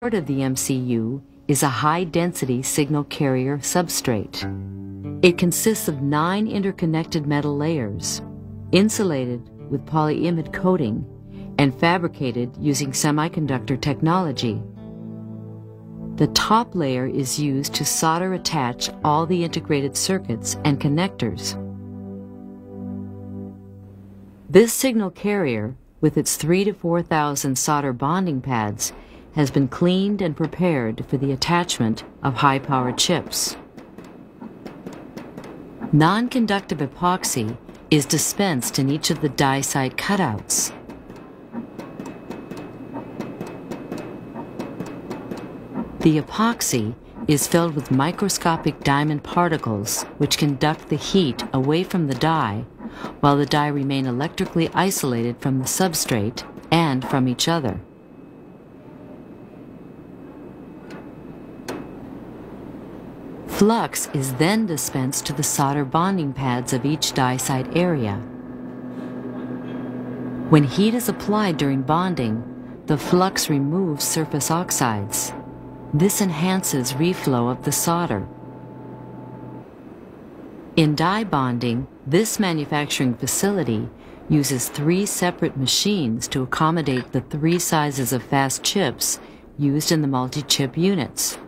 Part of the MCU is a high-density signal carrier substrate. It consists of 9 interconnected metal layers, insulated with polyimide coating, and fabricated using semiconductor technology. The top layer is used to solder attach all the integrated circuits and connectors. This signal carrier, with its 3,000 to 4,000 solder bonding pads, has been cleaned and prepared for the attachment of high-power chips. Non-conductive epoxy is dispensed in each of the die site cutouts. The epoxy is filled with microscopic diamond particles which conduct the heat away from the die, while the die remain electrically isolated from the substrate and from each other. Flux is then dispensed to the solder bonding pads of each die site area. When heat is applied during bonding, the flux removes surface oxides. This enhances reflow of the solder. In die bonding, this manufacturing facility uses 3 separate machines to accommodate the 3 sizes of fast chips used in the multi-chip units.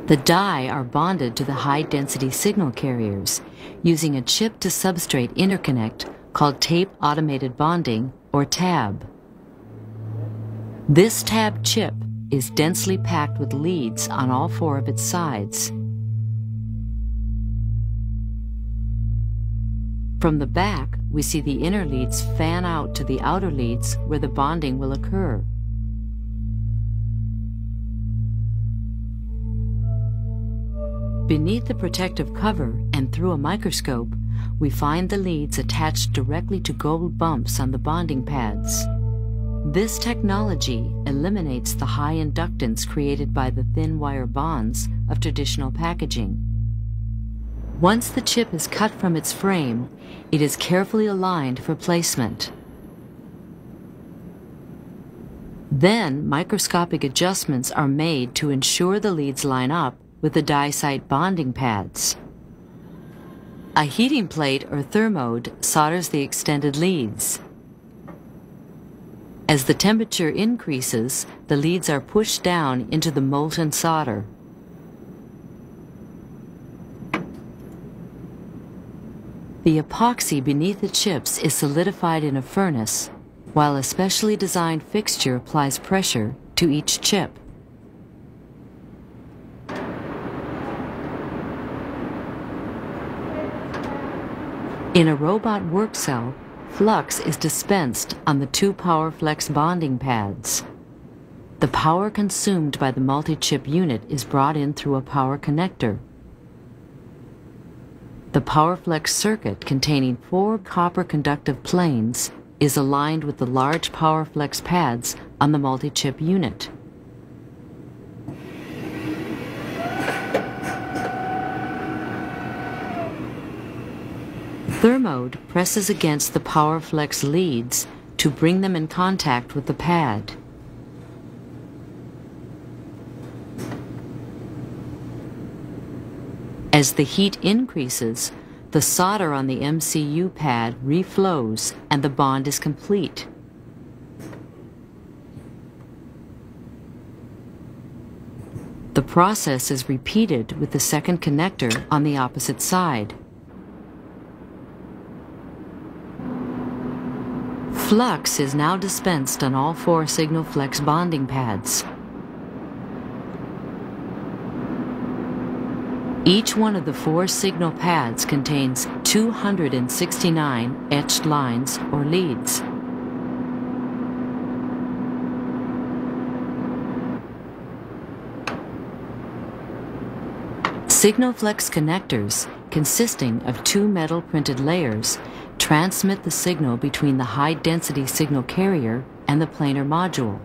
The die are bonded to the high-density signal carriers using a chip-to-substrate interconnect called tape automated bonding, or TAB. This TAB chip is densely packed with leads on all 4 of its sides. From the back, we see the inner leads fan out to the outer leads where the bonding will occur. Beneath the protective cover and through a microscope, we find the leads attached directly to gold bumps on the bonding pads. This technology eliminates the high inductance created by the thin wire bonds of traditional packaging. Once the chip is cut from its frame, it is carefully aligned for placement. Then, microscopic adjustments are made to ensure the leads line up with the die site bonding pads. A heating plate or thermode solders the extended leads. As the temperature increases, the leads are pushed down into the molten solder. The epoxy beneath the chips is solidified in a furnace, while a specially designed fixture applies pressure to each chip. In a robot work cell, flux is dispensed on the 2 PowerFlex bonding pads. The power consumed by the multi-chip unit is brought in through a power connector. The PowerFlex circuit, containing 4 copper conductive planes, is aligned with the large PowerFlex pads on the multi-chip unit. Thermode presses against the PowerFlex leads to bring them in contact with the pad. As the heat increases, the solder on the MCU pad reflows and the bond is complete. The process is repeated with the second connector on the opposite side. Flux is now dispensed on all 4 signal flex bonding pads. Each one of the 4 signal pads contains 269 etched lines or leads. Signal flex connectors, consisting of 2 metal printed layers, transmit the signal between the high-density signal carrier and the planar module.